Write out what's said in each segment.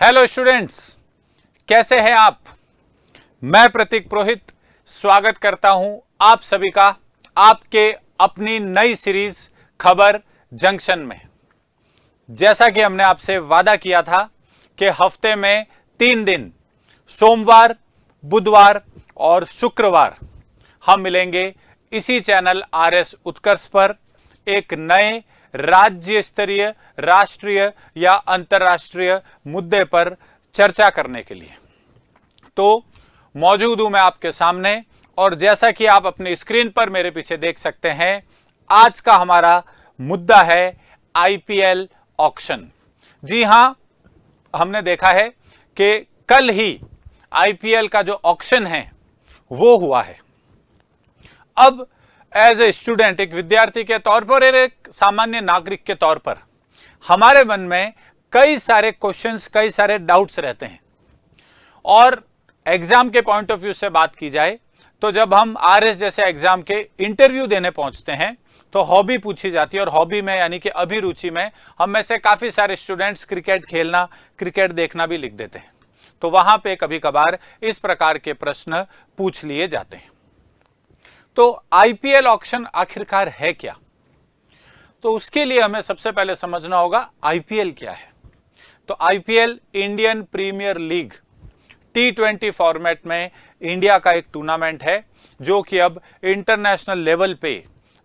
Hello students, कैसे हैं आप। मैं प्रतीक पुरोहित स्वागत करता हूं आप सभी का आपके अपनी नई सीरीज खबर जंक्शन में। जैसा कि हमने आपसे वादा किया था कि हफ्ते में 3 दिन सोमवार, बुधवार और शुक्रवार हम मिलेंगे इसी चैनल आरएस उत्कर्ष पर एक नए राज्य स्तरीय, राष्ट्रीय या अंतर्राष्ट्रीय मुद्दे पर चर्चा करने के लिए। तो मौजूद हूं मैं आपके सामने और जैसा कि आप अपनी स्क्रीन पर मेरे पीछे देख सकते हैं, आज का हमारा मुद्दा है आईपीएल ऑक्शन। जी हां, हमने देखा है कि कल ही आईपीएल का जो ऑक्शन है वो हुआ है। अब एज ए स्टूडेंट, एक विद्यार्थी के तौर पर और एक सामान्य नागरिक के तौर पर हमारे मन में कई सारे क्वेश्चंस, कई सारे डाउट्स रहते हैं। और एग्जाम के पॉइंट ऑफ व्यू से बात की जाए तो जब हम आरएस जैसे एग्जाम के इंटरव्यू देने पहुंचते हैं तो हॉबी पूछी जाती है, और हॉबी में यानी कि अभिरुचि में हम में से काफी सारे स्टूडेंट्स क्रिकेट खेलना, क्रिकेट देखना भी लिख देते हैं। तो वहां पे कभी कभार इस प्रकार के प्रश्न पूछ लिए जाते हैं। तो आईपीएल ऑक्शन आखिरकार है क्या? तो उसके लिए हमें सबसे पहले समझना होगा आईपीएल क्या है। तो IPL Indian Premier League T20 format में इंडिया का एक टूर्नामेंट है जो कि अब इंटरनेशनल लेवल पे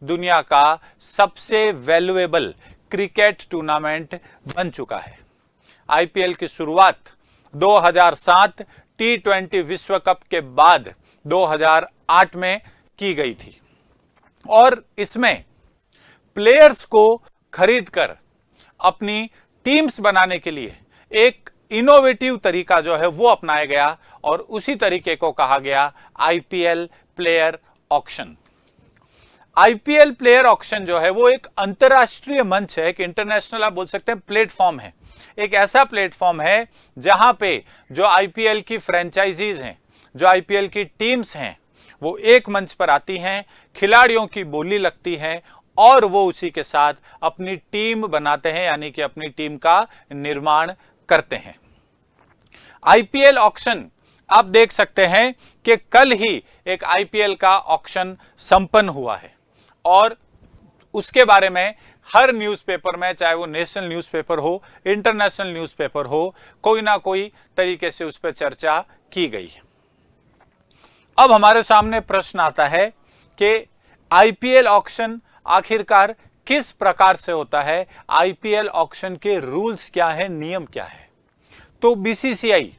दुनिया का सबसे वैल्यूएबल क्रिकेट टूर्नामेंट बन चुका है। आईपीएल की शुरुआत 2007 T20 विश्व कप के बाद 2008 में की गई थी और इसमें प्लेयर्स को खरीदकर अपनी टीम्स बनाने के लिए एक इनोवेटिव तरीका जो है वो अपनाया गया और उसी तरीके को कहा गया IPL player auction. IPL player auction जो है वो एक अंतरराष्ट्रीय मंच है, एक इंटरनेशनल आप बोल सकते हैं प्लेटफॉर्म है। एक ऐसा प्लेटफॉर्म है जहां पे जो आईपीएल की फ्रेंचाइजीज हैं, जो आईपीएल की टीम्स हैं, वो एक मंच पर आती हैं, खिलाड़ियों की बोली लगती है और वो उसी के साथ अपनी टीम बनाते हैं, यानी कि अपनी टीम का निर्माण करते हैं। आईपीएल ऑक्शन आप देख सकते हैं कि कल ही एक आईपीएल का ऑक्शन संपन्न हुआ है और उसके बारे में हर न्यूज़पेपर में, चाहे वो नेशनल न्यूज़पेपर हो, इंटरनेशनल न्यूज़पेपर हो, कोई ना कोई तरीके से उस पर चर्चा की गई है। अब हमारे सामने प्रश्न आता है कि आईपीएल ऑक्शन आखिरकार किस प्रकार से होता है, आईपीएल ऑक्शन के रूल्स क्या है, नियम क्या है। तो बीसीसीआई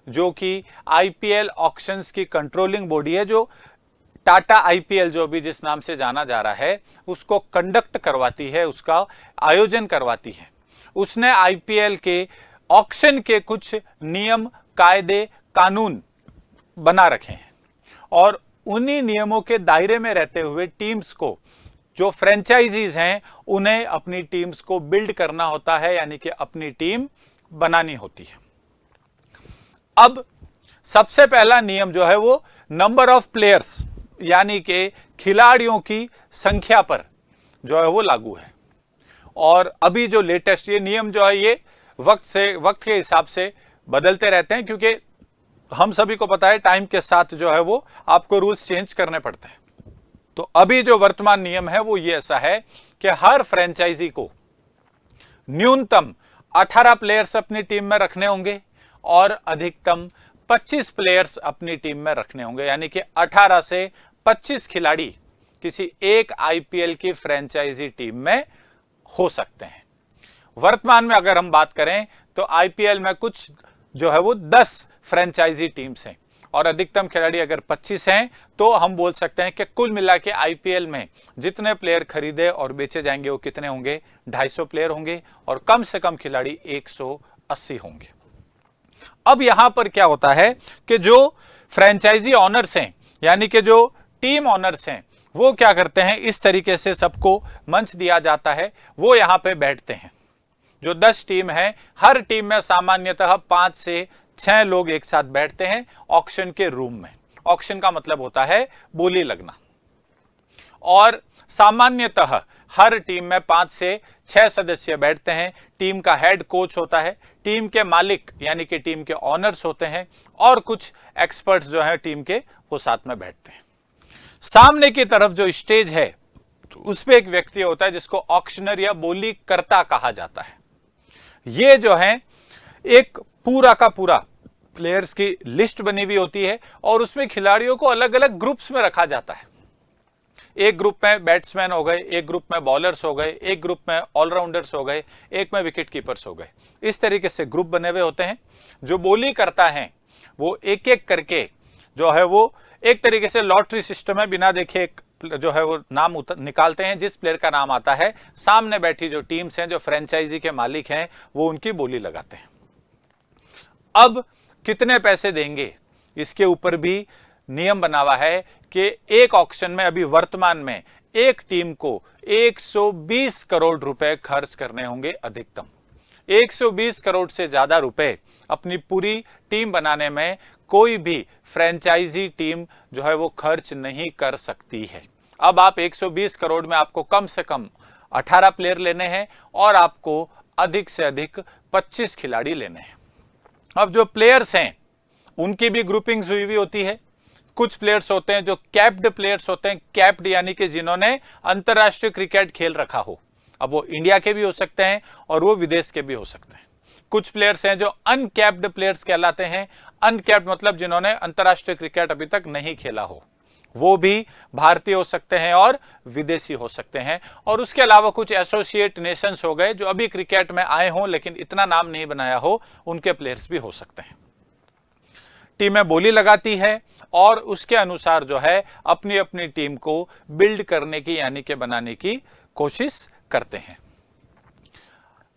जो कि आईपीएल ऑक्शंस की कंट्रोलिंग बॉडी है, जो टाटा आईपीएल जो भी जिस नाम से जाना जा रहा है, उसको कंडक्ट करवाती है, उसका आयोजन करवाती है। उसने आईपीएल के ऑक्शन के कुछ नियम, कायदे, कानून बना रखे हैं और उन्हीं नियमों के दायरे में रहते हुए टीम्स को, जो फ्रेंचाइजीज हैं, उन्हें अपनी टीम्स को बिल्ड करना होता है, यानी कि अपनी टीम बनानी होती है। अब सबसे पहला नियम जो है वो नंबर ऑफ प्लेयर्स, यानी कि खिलाड़ियों की संख्या पर जो है वो लागू है। और अभी जो लेटेस्ट ये नियम जो है ये वक्त के हिसाब से बदलते रहते हैं, क्योंकि हम सभी को पता है टाइम के साथ जो है वो आपको रूल्स चेंज करने पड़ते हैं। तो अभी जो वर्तमान नियम है वो ये ऐसा है कि हर फ्रेंचाइजी को न्यूनतम 18 प्लेयर्स अपनी टीम में रखने होंगे और अधिकतम 25 प्लेयर्स अपनी टीम में रखने होंगे, यानी कि 18 से 25 खिलाड़ी किसी एक आईपीएल की फ्रेंचाइजी टीम में हो सकते हैं। वर्तमान में अगर हम बात करें तो आईपीएल में कुछ जो है वो 10 फ्रेंचाइजी टीम्स हैं और अधिकतम खिलाड़ी अगर 25 हैं तो हम बोल सकते हैं कि कुल मिला के आईपीएल में जितने प्लेयर खरीदे और बेचे जाएंगे वो कितने होंगे, 250 प्लेयर होंगे और कम से कम खिलाड़ी 180 होंगे। अब यहां पर क्या होता है कि जो फ्रेंचाइजी ऑनर्स हैं, यानी कि जो टीम ऑनर्स हैं, वो क्या करते हैं, इस तरीके से सबको मंच दिया जाता है, वो यहां पे बैठते हैं। जो 10 टीम है, हर टीम में सामान्यतः 5 से 6 लोग एक साथ बैठते हैं ऑक्शन के रूम में। ऑक्शन का मतलब होता है बोली लगना। और सामान्यतः हर टीम में 5 से 6 सदस्य बैठते हैं। टीम का हेड कोच होता है, टीम के मालिक यानी कि टीम के ऑनर्स होते हैं और कुछ एक्सपर्ट्स जो हैं टीम के वो साथ में बैठते हैं। सामने की तरफ जो स्टेज है उस पे एक व्यक्ति होता है जिसको ऑक्शनर या बोली कर्ता कहा जाता है। ये जो है एक पूरा का पूरा प्लेयर्स की लिस्ट बनी हुई होती है और उसमें खिलाड़ियों को अलग अलग ग्रुप्स में रखा जाता है। एक ग्रुप में बैट्समैन हो गए, एक ग्रुप में बॉलर्स हो गए, एक ग्रुप में ऑलराउंडर्स हो गए, एक में विकेट कीपर्स हो गए। इस तरीके से ग्रुप बने हुए होते हैं। जो बोली करता है वो एक एक करके जो है वो एक तरीके से लॉटरी सिस्टम है, बिना देखे जो है वो नाम निकालते हैं। जिस प्लेयर का नाम आता है सामने बैठी जो टीम्स हैं, जो फ्रेंचाइजी के मालिक हैं, वो उनकी बोली लगाते हैं। अब कितने पैसे देंगे इसके ऊपर भी नियम बना हुआ है कि एक ऑक्शन में अभी वर्तमान में एक टीम को 120 करोड़ रुपए खर्च करने होंगे अधिकतम। 120 करोड़ से ज्यादा रुपए अपनी पूरी टीम बनाने में कोई भी फ्रेंचाइजी टीम जो है वो खर्च नहीं कर सकती है। अब आप 120 करोड़ में आपको कम से कम 18 प्लेयर लेने हैं और आपको अधिक से अधिक 25 खिलाड़ी लेने हैं। अब जो प्लेयर्स हैं उनकी भी ग्रुपिंग्स हुई हुई होती है। कुछ प्लेयर्स होते हैं जो कैप्ड प्लेयर्स होते हैं, कैप्ड यानी कि जिन्होंने अंतरराष्ट्रीय क्रिकेट खेल रखा हो। अब वो इंडिया के भी हो सकते हैं और वो विदेश के भी हो सकते हैं। कुछ प्लेयर्स हैं जो अनकैप्ड प्लेयर्स कहलाते हैं। अनकैप्ड मतलब जिन्होंने अंतरराष्ट्रीय क्रिकेट अभी तक नहीं खेला हो। वो भी भारतीय हो सकते हैं और विदेशी हो सकते हैं। और उसके अलावा कुछ एसोसिएट नेशंस हो गए जो अभी क्रिकेट में आए हों लेकिन इतना नाम नहीं बनाया हो, उनके प्लेयर्स भी हो सकते हैं। टीमें बोली लगाती है और उसके अनुसार जो है अपनी अपनी टीम को बिल्ड करने की यानी कि बनाने की कोशिश करते हैं।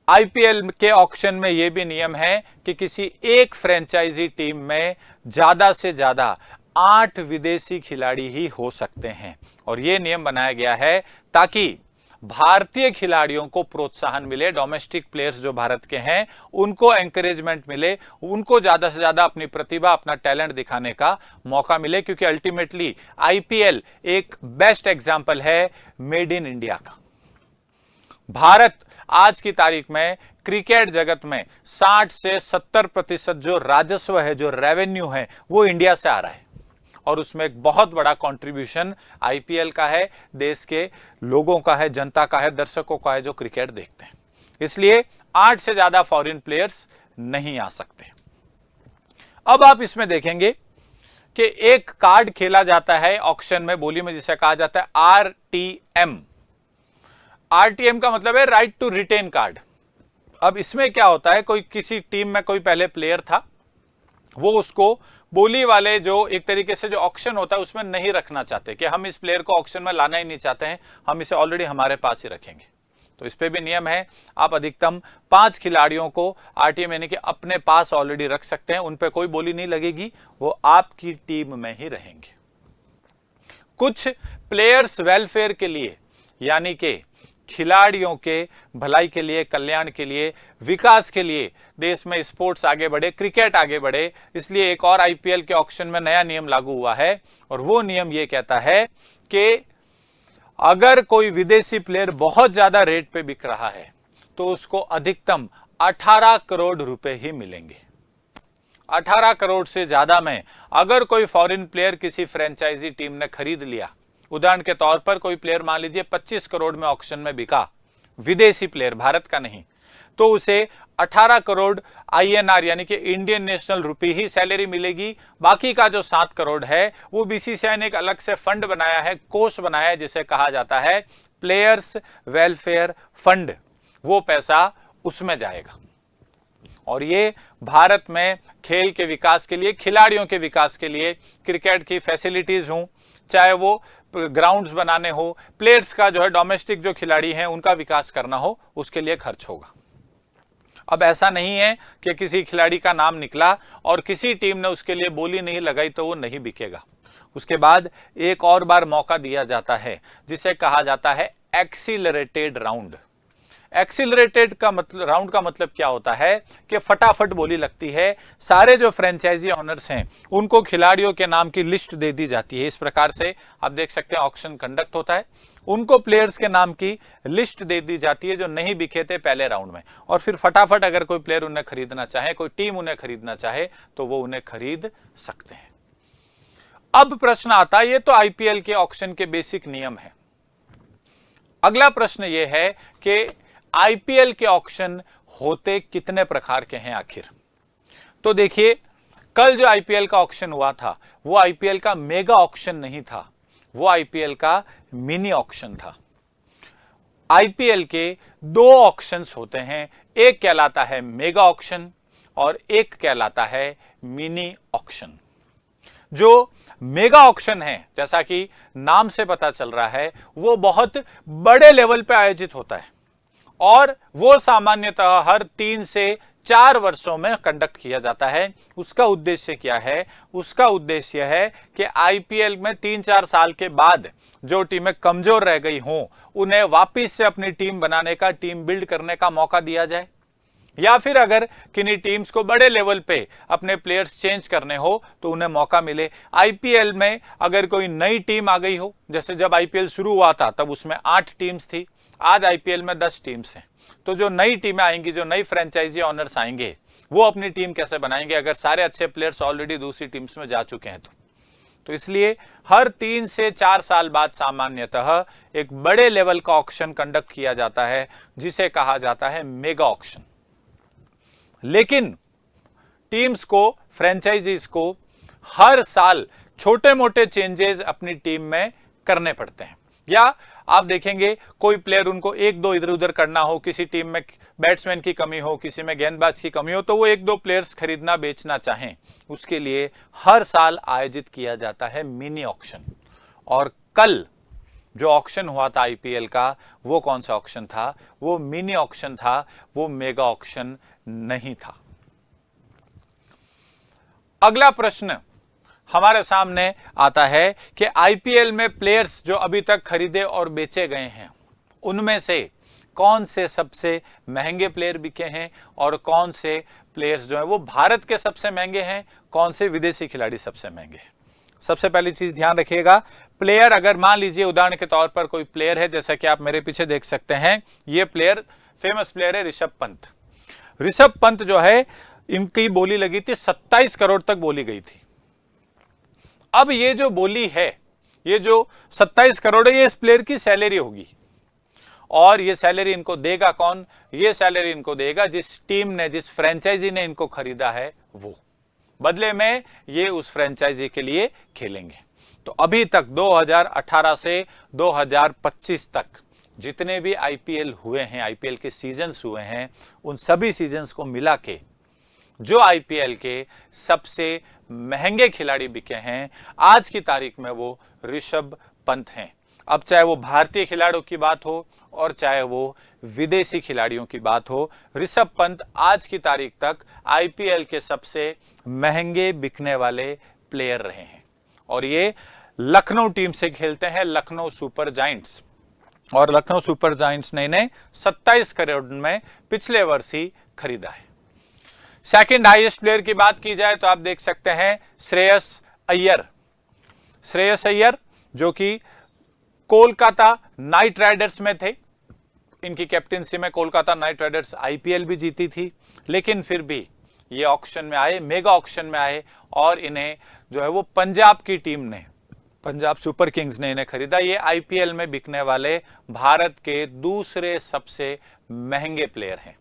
आईपीएल के ऑक्शन में यह भी नियम है कि किसी एक फ्रेंचाइजी टीम में ज्यादा से ज्यादा 8 विदेशी खिलाड़ी ही हो सकते हैं। और यह नियम बनाया गया है ताकि भारतीय खिलाड़ियों को प्रोत्साहन मिले, डोमेस्टिक प्लेयर्स जो भारत के हैं उनको एंकरेजमेंट मिले, उनको ज्यादा से ज्यादा अपनी प्रतिभा, अपना टैलेंट दिखाने का मौका मिले। क्योंकि अल्टीमेटली आईपीएल एक बेस्ट एग्जांपल है मेड इन इंडिया का। भारत आज की तारीख में क्रिकेट जगत में 60 से 70% जो राजस्व है, जो रेवेन्यू है, वो इंडिया से आ रहा है और उसमें एक बहुत बड़ा कंट्रीब्यूशन आईपीएल का है, देश के लोगों का है, जनता का है, दर्शकों का है जो क्रिकेट देखते हैं। इसलिए 8 से ज्यादा फॉरेन प्लेयर्स नहीं आ सकते। अब आप इसमें देखेंगे कि एक कार्ड खेला जाता है ऑक्शन में, बोली में जिसे कहा जाता है आरटीएम। आरटीएम का मतलब है राइट टू रिटेन कार्ड। अब इसमें क्या होता है, कोई किसी टीम में कोई पहले प्लेयर था, वो उसको बोली वाले जो एक तरीके से जो ऑक्शन होता है उसमें नहीं रखना चाहते कि हम इस प्लेयर को ऑक्शन में लाना ही नहीं चाहते हैं, हम इसे ऑलरेडी हमारे पास ही रखेंगे। तो इस पे भी नियम है, आप अधिकतम 5 खिलाड़ियों को आरटीएम यानी कि अपने पास ऑलरेडी रख सकते हैं, उन पे कोई बोली नहीं लगेगी, वो आपकी टीम में ही रहेंगे। कुछ प्लेयर्स वेलफेयर के लिए यानी कि खिलाड़ियों के भलाई के लिए, कल्याण के लिए, विकास के लिए, देश में स्पोर्ट्स आगे बढ़े, क्रिकेट आगे बढ़े, इसलिए एक और आईपीएल के ऑक्शन में नया नियम लागू हुआ है। और वो नियम ये कहता है कि अगर कोई विदेशी प्लेयर बहुत ज्यादा रेट पे बिक रहा है तो उसको अधिकतम 18 करोड़ रुपए ही मिलेंगे। 18 करोड़ से ज्यादा में अगर कोई फॉरेन प्लेयर किसी फ्रेंचाइजी टीम ने खरीद लिया, उदाहरण के तौर पर कोई प्लेयर मान लीजिए 25 करोड़ में ऑक्शन में बिका, विदेशी प्लेयर, भारत का नहीं, तो उसे 18 करोड़ आईएनआर यानी कि इंडियन नेशनल रुपी ही सैलरी मिलेगी। बाकी का जो 7 करोड़ है वो बीसीसीआई ने एक अलग से फंड बनाया है, कोष बनाया है, जिसे कहा जाता है प्लेयर्स वेलफेयर फंड। वो पैसा उसमें जाएगा और ये भारत में खेल के विकास के लिए, खिलाड़ियों के विकास के लिए, क्रिकेट की फैसिलिटीज हों, चाहे वो ग्राउंड्स बनाने हो, प्लेयर्स का जो है डोमेस्टिक जो खिलाड़ी हैं उनका विकास करना हो, उसके लिए खर्च होगा। अब ऐसा नहीं है कि किसी खिलाड़ी का नाम निकला और किसी टीम ने उसके लिए बोली नहीं लगाई तो वो नहीं बिकेगा। उसके बाद एक और बार मौका दिया जाता है जिसे कहा जाता है एक्सीलरेटेड राउंड। एक्सिलरेटेड का मतलब, राउंड का मतलब क्या होता है कि फटाफट बोली लगती है। सारे जो फ्रेंचाइजी ऑनर्स हैं उनको खिलाड़ियों के नाम की लिस्ट दे दी जाती है। इस प्रकार से आप देख सकते हैं ऑक्शन कंडक्ट होता है, उनको प्लेयर्स के नाम की लिस्ट दे दी जाती है जो नहीं बिके थे पहले राउंड में, और फिर फटाफट अगर कोई प्लेयर उन्हें खरीदना चाहे, कोई टीम उन्हें खरीदना चाहे तो वो उन्हें खरीद सकते हैं। अब प्रश्न आता है, ये तो आईपीएल के ऑक्शन के बेसिक नियम है। अगला प्रश्न ये है कि आईपीएल के ऑक्शन होते कितने प्रकार के हैं आखिर। तो देखिए, कल जो आईपीएल का ऑक्शन हुआ था वो आईपीएल का मेगा ऑक्शन नहीं था, वो आईपीएल का मिनी ऑक्शन था। आईपीएल के दो ऑक्शंस होते हैं, एक कहलाता है मेगा ऑक्शन और एक कहलाता है मिनी ऑक्शन। जो मेगा ऑक्शन है, जैसा कि नाम से पता चल रहा है, वो बहुत बड़े लेवल पे आयोजित होता है और वो सामान्यतः हर 3 से 4 वर्षों में कंडक्ट किया जाता है। उसका उद्देश्य क्या है? उसका उद्देश्य है कि आईपीएल में 3-4 साल के बाद जो टीमें कमजोर रह गई हों उन्हें वापस से अपनी टीम बनाने का, टीम बिल्ड करने का मौका दिया जाए, या फिर अगर किन्हीं टीम्स को बड़े लेवल पे अपने प्लेयर्स चेंज करने हो तो उन्हें मौका मिले। आईपीएल में अगर कोई नई टीम आ गई हो, जैसे जब आईपीएल शुरू हुआ था तब उसमें 8 टीम्स थी, आज आईपीएल में 10 टीम्स हैं, तो जो नई टीमें आएंगी, जो नई फ्रेंचाइजी ऑनर्स आएंगे, वो अपनी टीम कैसे बनाएंगे अगर सारे अच्छे प्लेयर्स ऑलरेडी दूसरी टीम्स में जा चुके हैं तो इसलिए हर 3 से 4 साल बाद सामान्यतः एक बड़े लेवल का ऑक्शन कंडक्ट किया जाता है जिसे कहा जाता है मेगा ऑक्शन। लेकिन टीम्स को, फ्रेंचाइजीज को हर साल छोटे मोटे चेंजेस अपनी टीम में करने पड़ते हैं, या आप देखेंगे कोई प्लेयर उनको 1-2 इधर उधर करना हो, किसी टीम में बैट्समैन की कमी हो, किसी में गेंदबाज की कमी हो, तो वो 1-2 प्लेयर्स खरीदना बेचना चाहें, उसके लिए हर साल आयोजित किया जाता है मिनी ऑक्शन। और कल जो ऑक्शन हुआ था आईपीएल का, वो कौन सा ऑक्शन था? वो मिनी ऑक्शन था, वो मेगा ऑक्शन नहीं था। अगला प्रश्न हमारे सामने आता है कि आईपीएल में प्लेयर्स जो अभी तक खरीदे और बेचे गए हैं उनमें से कौन से सबसे महंगे प्लेयर बिके हैं और कौन से प्लेयर्स जो हैं वो भारत के सबसे महंगे हैं, कौन से विदेशी खिलाड़ी सबसे महंगे हैं। सबसे पहली चीज ध्यान रखिएगा, प्लेयर, अगर मान लीजिए उदाहरण के तौर पर कोई प्लेयर है, जैसा कि आप मेरे पीछे देख सकते हैं, ये प्लेयर फेमस प्लेयर है ऋषभ पंत। ऋषभ पंत जो है, इनकी बोली लगी थी 27 करोड़ तक बोली गई थी। अब ये जो बोली है, ये जो 27 करोड़ है, ये इस प्लेयर की सैलरी होगी, और ये सैलरी इनको देगा कौन? ये सैलरी इनको देगा जिस टीम ने, जिस फ्रेंचाइजी ने इनको खरीदा है वो, बदले में ये उस फ्रेंचाइजी के लिए खेलेंगे। तो अभी तक 2018 से 2025 तक जितने भी आईपीएल हुए हैं, आईपीएल के सीजन्स हुए हैं, उन सभी सीजन्स को मिला के जो आईपीएल के सबसे महंगे खिलाड़ी बिके हैं आज की तारीख में, वो ऋषभ पंत हैं। अब चाहे वो भारतीय खिलाड़ियों की बात हो और चाहे वो विदेशी खिलाड़ियों की बात हो, ऋषभ पंत आज की तारीख तक आईपीएल के सबसे महंगे बिकने वाले प्लेयर रहे हैं। और ये लखनऊ टीम से खेलते हैं, लखनऊ सुपर जायंट्स, और लखनऊ सुपर जायंट्स ने इन्हें 27 करोड़ में पिछले वर्ष ही खरीदा है। सेकंड हाईएस्ट प्लेयर की बात की जाए तो आप देख सकते हैं श्रेयस अय्यर। श्रेयस अय्यर जो कि कोलकाता नाइट राइडर्स में थे, इनकी कैप्टेंसी में कोलकाता नाइट राइडर्स आईपीएल भी जीती थी, लेकिन फिर भी ये ऑक्शन में आए, मेगा ऑक्शन में आए, और इन्हें जो है वो पंजाब की टीम ने, पंजाब सुपर किंग्स ने इन्हें खरीदा। ये आईपीएल में बिकने वाले भारत के दूसरे सबसे महंगे प्लेयर हैं।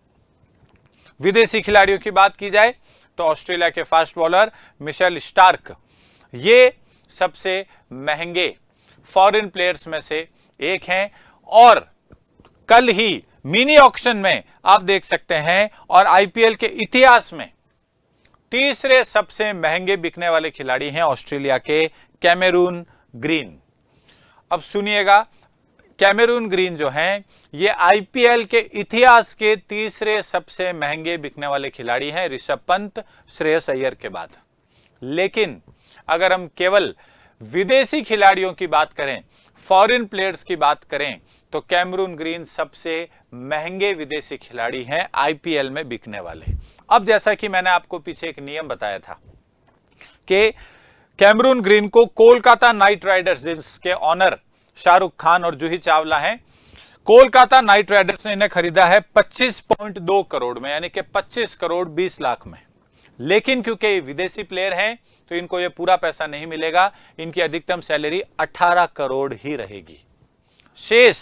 विदेशी खिलाड़ियों की बात की जाए तो ऑस्ट्रेलिया के फास्ट बॉलर मिशेल स्टार्क, ये सबसे महंगे फॉरेन प्लेयर्स में से एक हैं। और कल ही मिनी ऑक्शन में आप देख सकते हैं, और आईपीएल के इतिहास में तीसरे सबसे महंगे बिकने वाले खिलाड़ी हैं ऑस्ट्रेलिया के कैमरून ग्रीन। अब सुनिएगा, कैमरून ग्रीन जो हैं, ये आईपीएल के इतिहास के तीसरे सबसे महंगे बिकने वाले खिलाड़ी हैं ऋषभ पंत, श्रेयस अय्यर के बाद। लेकिन अगर हम केवल विदेशी खिलाड़ियों की बात करें, फॉरेन प्लेयर्स की बात करें तो कैमरून ग्रीन सबसे महंगे विदेशी खिलाड़ी हैं आईपीएल में बिकने वाले। अब जैसा कि मैंने आपको पीछे एक नियम बताया था कि कैमरून ग्रीन को कोलकाता नाइट राइडर्स, जिसके ऑनर शाहरुख खान और जूही चावला हैं, कोलकाता नाइट राइडर्स ने इन्हें खरीदा है 25.2 करोड़ में, यानी कि 25 करोड़ 20 लाख में। लेकिन क्योंकि ये विदेशी प्लेयर हैं तो इनको ये पूरा पैसा नहीं मिलेगा, इनकी अधिकतम सैलरी 18 करोड़ ही रहेगी। शेष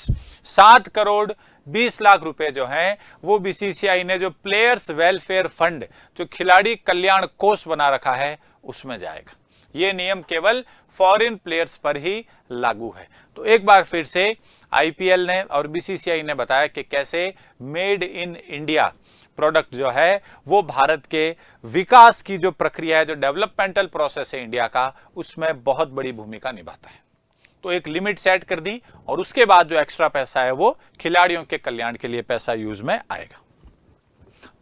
7 करोड़ 20 लाख रुपए जो हैं वो बीसीसीआई ने जो प्लेयर्स वेलफेयर फंड, जो खिलाड़ी कल्याण कोष बना रखा है, उसमें जाएगा। ये नियम केवल फॉरेन प्लेयर्स पर ही लागू है। तो एक बार फिर से आईपीएल ने और बीसीसीआई ने बताया कि कैसे मेड इन इंडिया प्रोडक्ट जो है वो भारत के विकास की जो प्रक्रिया है, जो डेवलपमेंटल प्रोसेस है इंडिया का, उसमें बहुत बड़ी भूमिका निभाता है। तो एक लिमिट सेट कर दी और उसके बाद जो एक्स्ट्रा पैसा है वो खिलाड़ियों के कल्याण के लिए पैसा यूज में आएगा।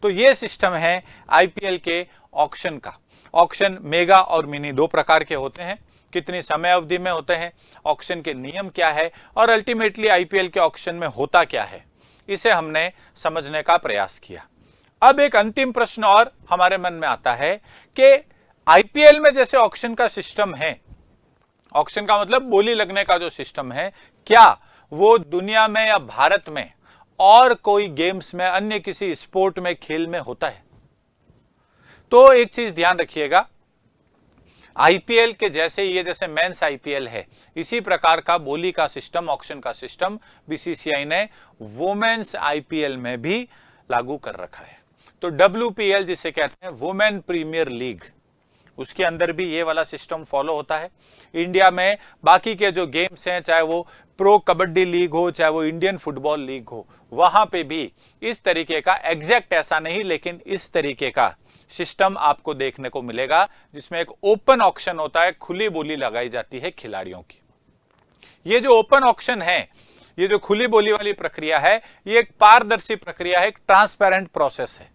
तो ये सिस्टम है आईपीएल के ऑक्शन का। ऑक्शन मेगा और मिनी दो प्रकार के होते हैं। कितनी समय अवधि में होते हैं, ऑक्शन के नियम क्या है और अल्टीमेटली आईपीएल के ऑक्शन में होता क्या है, इसे हमने समझने का प्रयास किया। अब एक अंतिम प्रश्न और हमारे मन में आता है कि आईपीएल में जैसे ऑक्शन का सिस्टम है, ऑक्शन का मतलब बोली लगने का जो सिस्टम है, क्या वो दुनिया में या भारत में और कोई गेम्स में, अन्य किसी स्पोर्ट में, खेल में होता है? तो एक चीज ध्यान रखिएगा, आईपीएल के जैसे ये जैसे मेंस आईपीएल है, इसी प्रकार का बोली का सिस्टम, ऑक्शन का सिस्टम बीसीसीआई ने वुमेन्स आईपीएल में भी लागू कर रखा है। तो WPL जिसे कहते हैं वुमेन प्रीमियर लीग, उसके अंदर भी ये वाला सिस्टम फॉलो होता है। इंडिया में बाकी के जो गेम्स हैं, चाहे वो प्रो कबड्डी लीग हो, चाहे वो इंडियन फुटबॉल लीग हो, वहां पे भी इस तरीके का, एग्जैक्ट ऐसा नहीं लेकिन इस तरीके का सिस्टम आपको देखने को मिलेगा, जिसमें एक ओपन ऑक्शन होता है, खुली बोली लगाई जाती है खिलाड़ियों की। ये जो ओपन ऑक्शन है, ये जो खुली बोली वाली प्रक्रिया है, ये एक पारदर्शी प्रक्रिया है, एक ट्रांसपेरेंट प्रोसेस है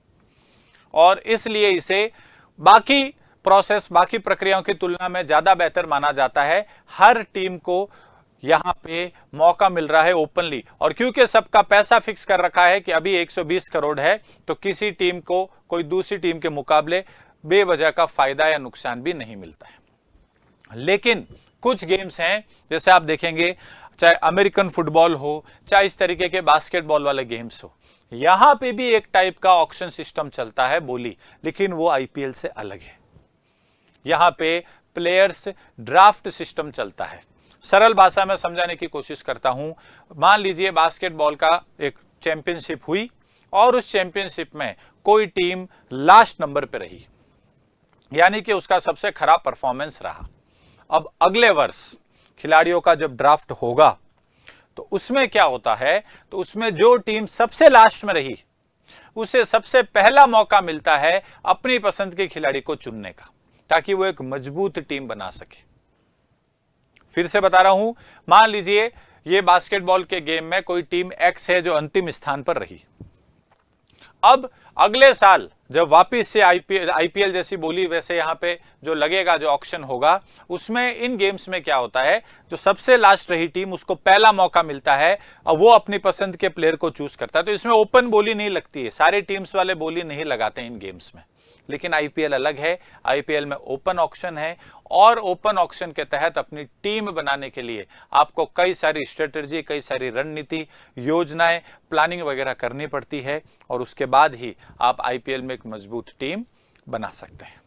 और इसलिए इसे बाकी प्रोसेस, बाकी प्रक्रियाओं की तुलना में ज्यादा बेहतर माना जाता है। हर टीम को यहां पे मौका मिल रहा है ओपनली, और क्योंकि सबका पैसा फिक्स कर रखा है कि अभी 120 करोड़ है, तो किसी टीम को कोई दूसरी टीम के मुकाबले बेवजह का फायदा या नुकसान भी नहीं मिलता है। लेकिन कुछ गेम्स हैं, जैसे आप देखेंगे, चाहे अमेरिकन फुटबॉल हो, चाहे इस तरीके के बास्केटबॉल वाले गेम्स हो, यहां पे भी एक टाइप का ऑक्शन सिस्टम चलता है बोली, लेकिन वो आईपीएल से अलग है। यहां पे प्लेयर्स ड्राफ्ट सिस्टम चलता है। सरल भाषा में समझाने की कोशिश करता हूं। मान लीजिए बास्केटबॉल का एक चैंपियनशिप हुई और उस चैंपियनशिप में कोई टीम लास्ट नंबर पे रही, यानी कि उसका सबसे खराब परफॉर्मेंस रहा। अब अगले वर्ष खिलाड़ियों का जब ड्राफ्ट होगा तो उसमें क्या होता है, तो उसमें जो टीम सबसे लास्ट में रही उसे सबसे पहला मौका मिलता है अपनी पसंद के खिलाड़ी को चुनने का, ताकि वो एक मजबूत टीम बना सके। फिर से बता रहा हूं, मान लीजिए ये बास्केटबॉल के गेम में कोई टीम एक्स है जो अंतिम स्थान पर रही। अब अगले साल जब वापिस से आईपीएल जैसी बोली वैसे यहां पे जो लगेगा, जो ऑक्शन होगा, उसमें इन गेम्स में क्या होता है, जो सबसे लास्ट रही टीम उसको पहला मौका मिलता है और वो अपनी पसंद के प्लेयर को चूज करता है। तो इसमें ओपन बोली नहीं लगती है, सारे टीम्स वाले बोली नहीं लगाते हैं इन गेम्स में। लेकिन आईपीएल अलग है, आईपीएल में ओपन ऑक्शन है और ओपन ऑक्शन के तहत अपनी टीम बनाने के लिए आपको कई सारी स्ट्रेटेजी, कई सारी रणनीति, योजनाएं, प्लानिंग वगैरह करनी पड़ती है और उसके बाद ही आप आईपीएल में एक मजबूत टीम बना सकते हैं।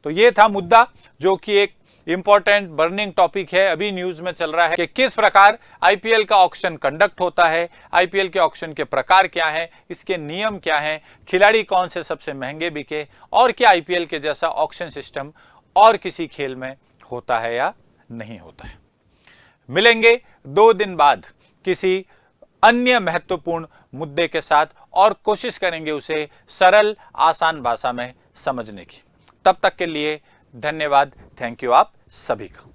तो ये था मुद्दा जो कि एक इंपॉर्टेंट बर्निंग टॉपिक है, अभी न्यूज में चल रहा है कि किस प्रकार आईपीएल का ऑक्शन कंडक्ट होता है, आईपीएल के ऑक्शन के प्रकार क्या हैं, इसके नियम क्या हैं, खिलाड़ी कौन से सबसे महंगे बिके और क्या आईपीएल के जैसा ऑक्शन सिस्टम और किसी खेल में होता है या नहीं होता है। मिलेंगे 2 दिन बाद किसी अन्य महत्वपूर्ण मुद्दे के साथ और कोशिश करेंगे उसे सरल आसान भाषा में समझने की। तब तक के लिए धन्यवाद, थैंक यू आप सभी का।